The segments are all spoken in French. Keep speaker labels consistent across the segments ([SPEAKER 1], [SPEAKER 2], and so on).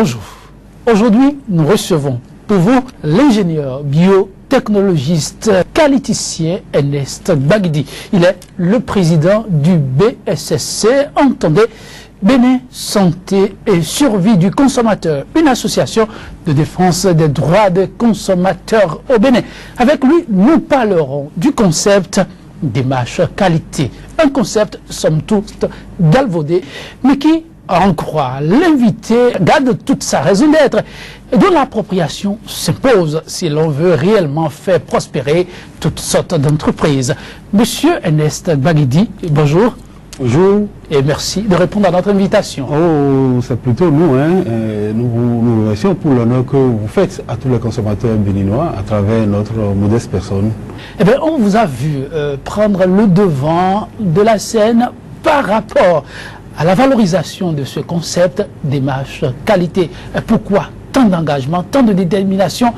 [SPEAKER 1] Bonjour. Aujourd'hui, nous recevons pour vous l'ingénieur biotechnologiste qualiticien Ernest Gbagidi. Il est le président du BSSC, entendez, Bénin Santé et Survie du Consommateur, une association de défense des droits des consommateurs au Bénin. Avec lui, nous parlerons du concept démarche qualité. Un concept, somme toute, galvaudé, mais qui, à en croire l'invité, garde toute sa raison d'être, et dont l'appropriation s'impose si l'on veut réellement faire prospérer toutes sortes d'entreprises. Monsieur Ernest Gbagidi, bonjour.
[SPEAKER 2] Bonjour.
[SPEAKER 1] Et merci de répondre à notre invitation.
[SPEAKER 2] Oh, c'est plutôt nous, hein. Nous vous remercions pour l'honneur que vous faites à tous les consommateurs béninois à travers notre modeste personne.
[SPEAKER 1] Eh bien, on vous a vu prendre le devant de la scène par rapport à la valorisation de ce concept démarche qualité. Pourquoi tant d'engagement, tant de détermination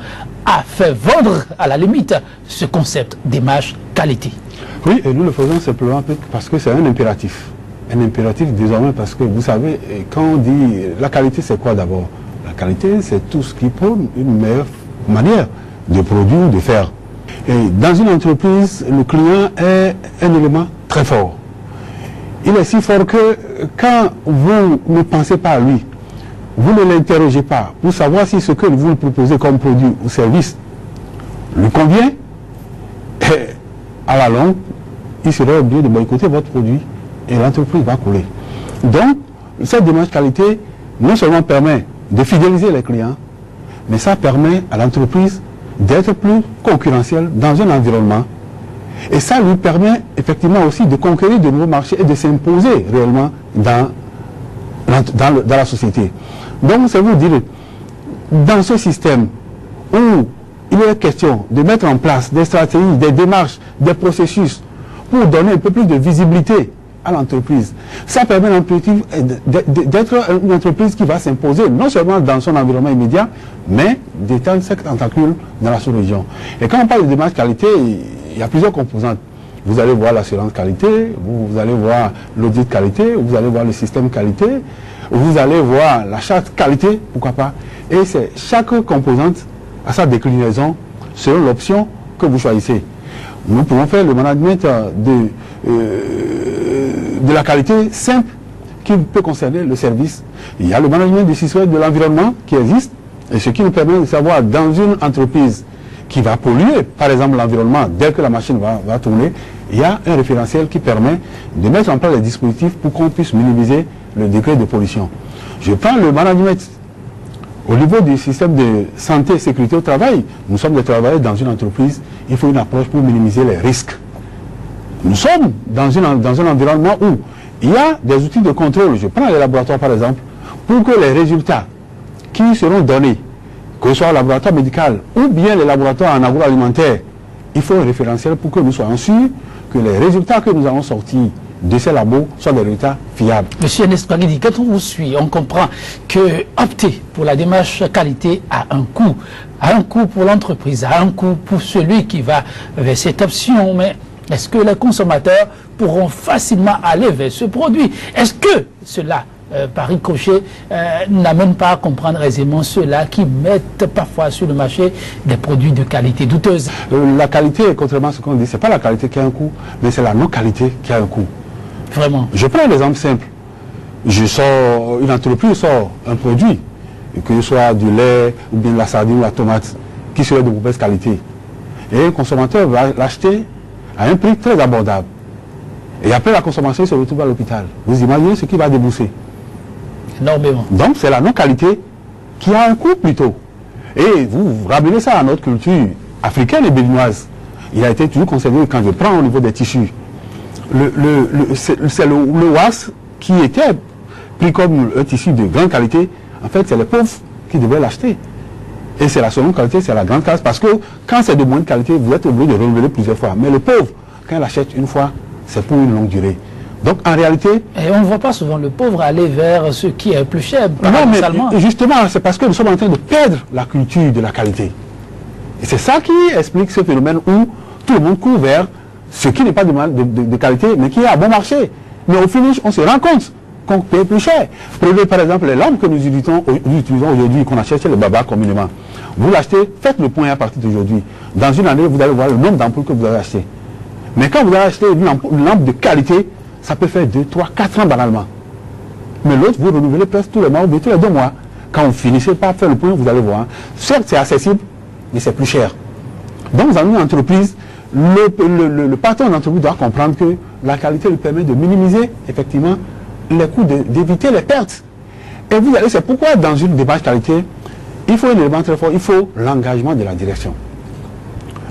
[SPEAKER 1] à faire vendre à la limite ce concept démarche qualité?
[SPEAKER 2] Oui, et nous le faisons simplement parce que c'est un impératif. Un impératif désormais parce que vous savez, quand on dit la qualité, c'est quoi d'abord? La qualité, c'est tout ce qui prône une meilleure manière de produire, de faire. Et dans une entreprise, le client est un élément très fort. Il est si fort que quand vous ne pensez pas à lui, vous ne l'interrogez pas pour savoir si ce que vous lui proposez comme produit ou service lui convient, et à la longue, il serait obligé de boycotter votre produit et l'entreprise va couler. Donc, cette démarche qualité non seulement permet de fidéliser les clients, mais ça permet à l'entreprise d'être plus concurrentielle dans un environnement. Et ça lui permet effectivement aussi de conquérir de nouveaux marchés et de s'imposer réellement dans la société. Donc, c'est vous dire, dans ce système où il est question de mettre en place des stratégies, des démarches, des processus pour donner un peu plus de visibilité à l'entreprise. Ça permet d'être une entreprise qui va s'imposer non seulement dans son environnement immédiat, mais d'étendre ses tentacules dans la sous-région. Et quand on parle de démarche qualité, il y a plusieurs composantes. Vous allez voir l'assurance qualité, vous allez voir l'audit qualité, vous allez voir le système qualité, vous allez voir la charte qualité, pourquoi pas. Et c'est chaque composante à sa déclinaison selon l'option que vous choisissez. Nous pouvons faire le management de la qualité simple qui peut concerner le service. Il y a le management du système de l'environnement qui existe et ce qui nous permet de savoir dans une entreprise qui va polluer, par exemple l'environnement, dès que la machine va tourner, il y a un référentiel qui permet de mettre en place des dispositifs pour qu'on puisse minimiser le degré de pollution. Je prends le management au niveau du système de santé et sécurité au travail. Nous sommes des travailleurs dans une entreprise, il faut une approche pour minimiser les risques. Nous sommes dans un environnement où il y a des outils de contrôle, je prends les laboratoires par exemple, pour que les résultats qui seront donnés, que ce soit le laboratoire médical ou bien les laboratoires en agroalimentaire, il faut un référentiel pour que nous soyons sûrs que les résultats que nous allons sortir de ces labos soient des résultats fiables.
[SPEAKER 1] Monsieur Ernest Gbagidi, quand on vous suit, on comprend que opter pour la démarche qualité a un coût pour l'entreprise, a un coût pour celui qui va vers cette option, mais est-ce que les consommateurs pourront facilement aller vers ce produit? Est-ce que cela, par ricochet, n'amène pas à comprendre aisément ceux-là qui mettent parfois sur le marché des produits de qualité douteuse?
[SPEAKER 2] La qualité, contrairement à ce qu'on dit, ce n'est pas la qualité qui a un coût, mais c'est la non-qualité qui a un coût.
[SPEAKER 1] Vraiment.
[SPEAKER 2] Je prends un exemple simple. Une entreprise sort un produit, que ce soit du lait, ou bien de la sardine ou la tomate, qui serait de mauvaise qualité. Et un consommateur va l'acheter à un prix très abordable. Et après la consommation, il se retrouve à l'hôpital. Vous imaginez ce qu'il va débourser?
[SPEAKER 1] Énormément.
[SPEAKER 2] Donc c'est la non-qualité qui a un coût plutôt. Et vous ramenez ça à notre culture africaine et béninoise. Il a été toujours conservé quand je prends au niveau des tissus. C'est le wax qui était pris comme un tissu de grande qualité. En fait, c'est les pauvres qui devaient l'acheter. Et c'est la seconde qualité, c'est la grande classe. Parce que quand c'est de moindre qualité, vous êtes obligé de renouveler plusieurs fois. Mais le pauvre, quand il achète une fois, c'est pour une longue durée. Donc en réalité...
[SPEAKER 1] Et on ne voit pas souvent le pauvre aller vers ce qui est plus cher.
[SPEAKER 2] Non, mais justement, c'est parce que nous sommes en train de perdre la culture de la qualité. Et c'est ça qui explique ce phénomène où tout le monde court vers ce qui n'est pas de qualité, mais qui est à bon marché. Mais au finish, on se rend compte qu'on paye plus cher. Prenez par exemple les lampes que nous utilisons aujourd'hui, qu'on achète chez le Baba communément. Vous l'achetez, faites le point à partir d'aujourd'hui. Dans une année, vous allez voir le nombre d'ampoules que vous avez acheté. Mais quand vous avez acheté une lampe de qualité, ça peut faire 2, 3, 4 ans banalement. Mais l'autre, vous renouvelez presque tous les mois ou tous les 2 mois. Quand vous finissez par faire le point, vous allez voir. Certes, c'est accessible, mais c'est plus cher. Donc, dans une entreprise, le patron d'entreprise doit comprendre que la qualité lui permet de minimiser, effectivement, les coûts, d'éviter les pertes. Et vous allez, c'est pourquoi dans une démarche qualité, il faut un élément très fort, il faut l'engagement de la direction.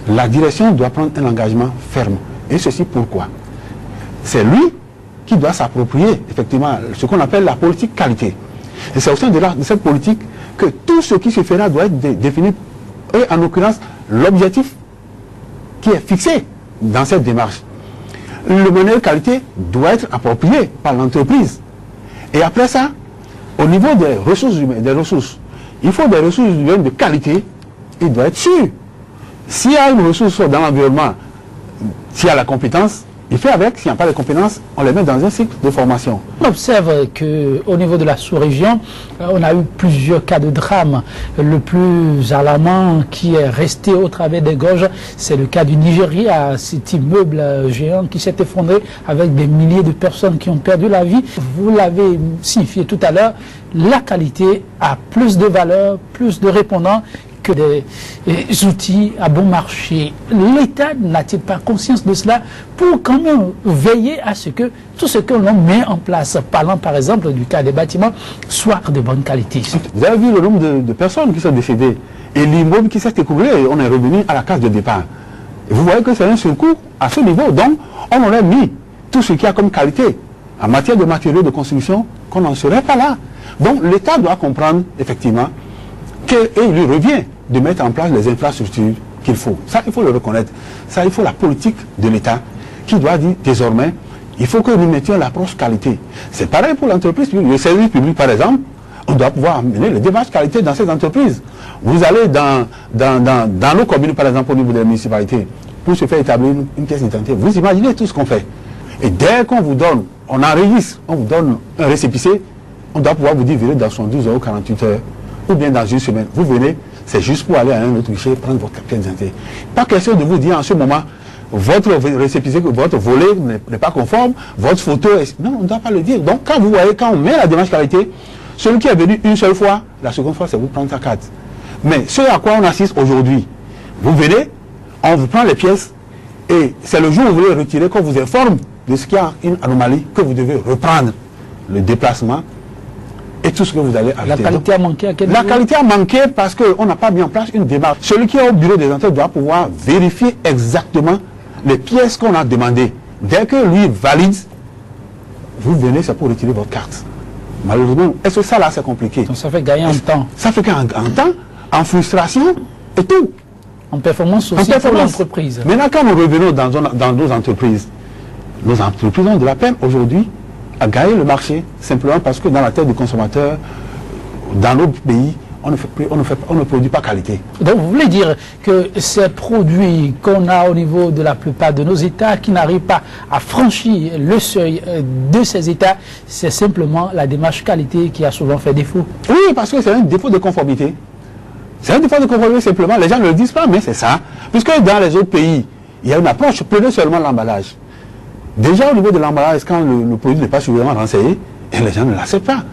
[SPEAKER 2] La direction doit prendre un engagement ferme. Et ceci pourquoi? C'est lui qui doit s'approprier, effectivement, ce qu'on appelle la politique qualité. Et c'est au sein de cette politique que tout ce qui se fera doit être défini, et en l'occurrence, l'objectif qui est fixé dans cette démarche. Le manuel qualité doit être approprié par l'entreprise. Et après ça, au niveau des ressources humaines, il faut des ressources humaines de qualité, il doit être sûr. S'il y a une ressource dans l'environnement, s'il y a la compétence, il fait avec. S'il n'y a pas de compétences, on les met dans un cycle de formation.
[SPEAKER 1] On observe qu'au niveau de la sous-région, on a eu plusieurs cas de drame. Le plus alarmant qui est resté au travers des gorges, c'est le cas du Nigeria, cet immeuble géant qui s'est effondré avec des milliers de personnes qui ont perdu la vie. Vous l'avez signifié tout à l'heure, la qualité a plus de valeur, plus de répondants que des outils à bon marché. L'État n'a-t-il pas conscience de cela pour quand même veiller à ce que tout ce que l'on met en place, parlant par exemple du cas des bâtiments, soit de bonne qualité?
[SPEAKER 2] Vous avez vu le nombre de personnes qui sont décédées et l'immeuble qui s'est écroulé, on est revenu à la case de départ. Et vous voyez que c'est un surcoût à ce niveau. Donc, on aurait mis tout ce qu'il y a comme qualité en matière de matériaux de construction, qu'on n'en serait pas là. Donc, l'État doit comprendre, effectivement, qu'il lui revient de mettre en place les infrastructures qu'il faut. Ça, il faut le reconnaître. Ça, il faut la politique de l'État qui doit dire désormais, il faut que nous mettions l'approche qualité. C'est pareil pour l'entreprise publique. Le service public, par exemple, on doit pouvoir amener les démarches qualité dans ces entreprises. Vous allez dans nos communes, par exemple, au niveau des municipalités, pour se faire établir une pièce d'identité. Vous imaginez tout ce qu'on fait. Et dès qu'on vous donne, on enregistre, on vous donne un récépissé, on doit pouvoir vous dire, venez dans 72 heures ou 48 heures, ou bien dans une semaine. Vous venez, c'est juste pour aller à un autre guichet, prendre votre pièce d'identité. Pas question de vous dire en ce moment, votre récépissé, votre volet n'est pas conforme, votre photo est... Non, on ne doit pas le dire. Donc quand vous voyez, quand on met la démarche qualité, celui qui est venu une seule fois, la seconde fois, c'est vous prendre sa carte. Mais ce à quoi on assiste aujourd'hui, vous venez, on vous prend les pièces, et c'est le jour où vous voulez retirer qu'on vous informe de ce qu'il y a une anomalie, que vous devez reprendre le déplacement, et tout ce que vous allez ajouter.
[SPEAKER 1] La qualité a manqué à quel niveau?
[SPEAKER 2] La qualité a manqué parce qu'on n'a pas mis en place une démarche. Celui qui est au bureau des entrées doit pouvoir vérifier exactement les pièces qu'on a demandées. Dès que lui valide, vous venez, c'est pour retirer votre carte. Malheureusement, est-ce que ça là c'est compliqué?
[SPEAKER 1] Donc ça fait gagner en temps.
[SPEAKER 2] Ça fait gagner en temps, en frustration et tout.
[SPEAKER 1] En performance aussi pour l'entreprise.
[SPEAKER 2] Maintenant, quand nous revenons dans nos entreprises ont de la peine aujourd'hui à gagner le marché, simplement parce que dans la tête du consommateur, dans nos pays, on ne produit pas qualité.
[SPEAKER 1] Donc vous voulez dire que ces produits qu'on a au niveau de la plupart de nos États, qui n'arrivent pas à franchir le seuil de ces États, c'est simplement la démarche qualité qui a souvent fait défaut?
[SPEAKER 2] Oui, parce que c'est un défaut de conformité. C'est un défaut de conformité simplement, les gens ne le disent pas, mais c'est ça. Puisque dans les autres pays, il y a une approche, prenez seulement l'emballage. Déjà au niveau de l'emballage, quand le produit n'est pas suffisamment renseigné, et les gens ne l'acceptent pas.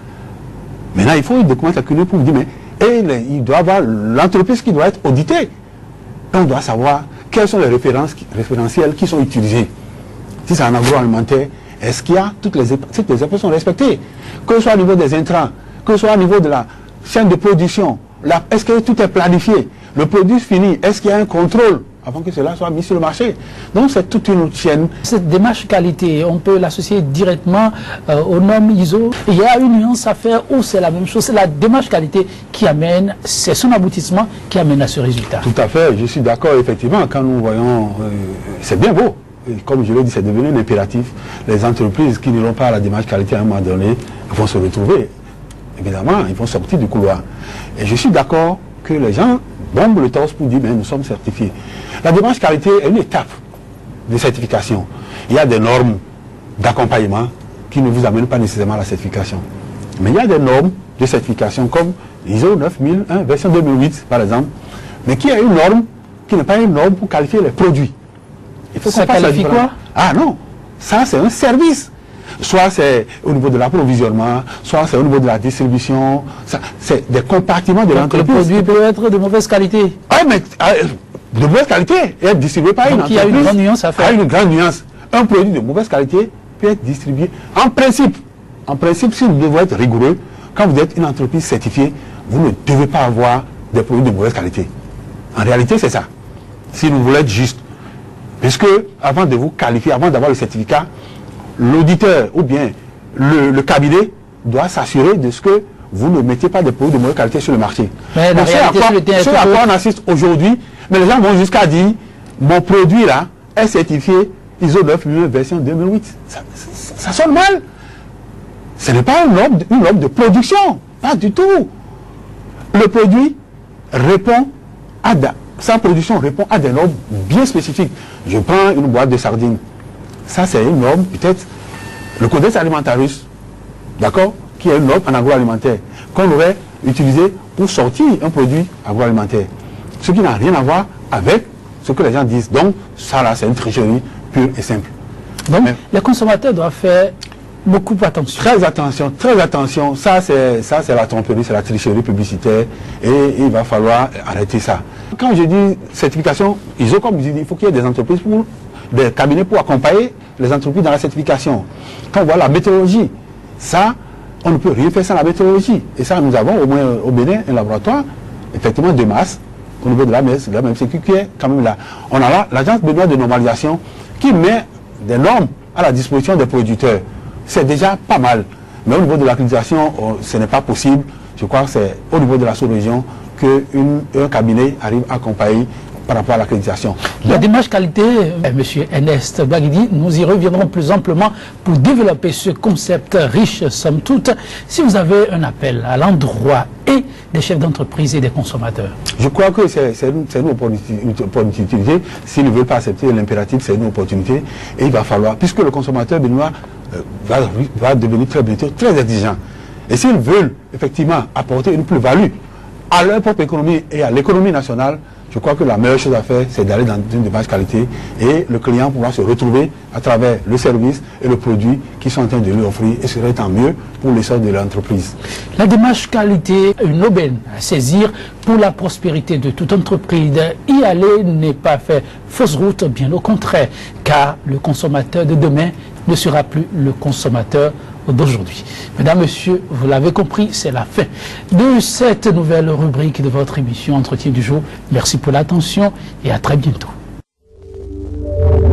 [SPEAKER 2] Maintenant, il faut une document calculé pour vous dire, mais il doit y avoir l'entreprise qui doit être auditée. Et on doit savoir quels sont les référentiels qui sont utilisés. Si c'est en agroalimentaire, est-ce qu'il y a toutes les étapes sont respectées? Que ce soit au niveau des intrants, que ce soit au niveau de la chaîne de production, est-ce que tout est planifié? Le produit fini, est-ce qu'il y a un contrôle avant que cela soit mis sur le marché? Donc c'est toute une chaîne. Cette
[SPEAKER 1] démarche qualité, on peut l'associer directement aux normes ISO. Il y a une nuance à faire où c'est la même chose. C'est la démarche qualité qui amène, c'est son aboutissement qui amène à ce résultat.
[SPEAKER 2] Tout à fait, je suis d'accord, effectivement, quand nous voyons, c'est bien beau. Et comme je l'ai dit, c'est devenu un impératif. Les entreprises qui n'iront pas à la démarche qualité à un moment donné vont se retrouver. Évidemment, ils vont sortir du couloir. Et je suis d'accord que les gens bombent le torse pour dire, mais nous sommes certifiés. La démarche qualité est une étape de certification. Il y a des normes d'accompagnement, qui ne vous amènent pas nécessairement à la certification. Mais il y a des normes de certification comme ISO 9001, version 2008 par exemple, mais qui a une norme qui n'est pas une norme pour qualifier les produits.
[SPEAKER 1] Il faut ça qualifie quoi?
[SPEAKER 2] Ah non, ça c'est un service. Soit c'est au niveau de l'approvisionnement, soit c'est au niveau de la distribution. C'est des compartiments de l'entreprise.
[SPEAKER 1] Le produit peut être de mauvaise qualité.
[SPEAKER 2] Ah, mais de mauvaise qualité et être distribué par une entreprise.
[SPEAKER 1] Il y a une grande nuance à faire.
[SPEAKER 2] Il y a une grande nuance. Un produit de mauvaise qualité peut être distribué. En principe, si vous devez être rigoureux, quand vous êtes une entreprise certifiée, vous ne devez pas avoir des produits de mauvaise qualité. En réalité, c'est ça. Si vous voulez être juste. Puisque avant de vous qualifier, avant d'avoir le certificat, l'auditeur ou bien le cabinet doit s'assurer de ce que vous ne mettez pas des produits de mauvaise qualité sur le marché.
[SPEAKER 1] Mais la réalité,
[SPEAKER 2] ce à quoi on assiste aujourd'hui, mais les gens vont jusqu'à dire mon produit là est certifié ISO 9001 version 2008. Ça sonne mal. Ce n'est pas une norme de production, pas du tout. Le produit répond à sa production répond à des normes bien spécifiques. Je prends une boîte de sardines. Ça, c'est une norme, peut-être, le Codex Alimentarius, d'accord, qui est une norme en agroalimentaire, qu'on aurait utilisé pour sortir un produit agroalimentaire. Ce qui n'a rien à voir avec ce que les gens disent. Donc, ça là, c'est une tricherie pure et simple.
[SPEAKER 1] Donc, les consommateurs doivent faire beaucoup attention.
[SPEAKER 2] Très attention, très attention. Ça, c'est la tromperie, c'est la tricherie publicitaire et il va falloir arrêter ça. Quand je dis certification, ISO, comme je dis, il faut qu'il y ait des entreprises, des cabinets pour accompagner les entreprises dans la certification. Quand on voit la météorologie, ça, on ne peut rien faire sans la météorologie. Et ça, nous avons au moins au Bénin un laboratoire, effectivement, de masse, au niveau de la MSQ, qui est quand même là. On a là l'agence béninoise de normalisation qui met des normes à la disposition des producteurs. C'est déjà pas mal. Mais au niveau de l'accréditation, ce n'est pas possible. Je crois que c'est au niveau de la sous-région qu'un cabinet arrive à accompagner par rapport à l'accréditation.
[SPEAKER 1] La démarche qualité, M. Ernest Gbagidi, nous y reviendrons plus amplement pour développer ce concept riche, somme toute. Si vous avez un appel à l'endroit et des chefs d'entreprise et des consommateurs.
[SPEAKER 2] Je crois que c'est une opportunité. S'ils ne veulent pas accepter l'impératif, c'est une opportunité. Et il va falloir, puisque le consommateur béninois va devenir très bientôt très exigeant. Et s'ils veulent effectivement apporter une plus-value à leur propre économie et à l'économie nationale, je crois que la meilleure chose à faire, c'est d'aller dans une démarche qualité et le client pourra se retrouver à travers le service et le produit qu'ils sont en train de lui offrir et ce serait tant mieux pour l'essor de l'entreprise.
[SPEAKER 1] La démarche qualité, une aubaine à saisir pour la prospérité de toute entreprise. Y aller n'est pas faire fausse route, bien au contraire, car le consommateur de demain ne sera plus le consommateur d'aujourd'hui. Mesdames, Messieurs, vous l'avez compris, c'est la fin de cette nouvelle rubrique de votre émission Entretien du jour. Merci pour l'attention et à très bientôt.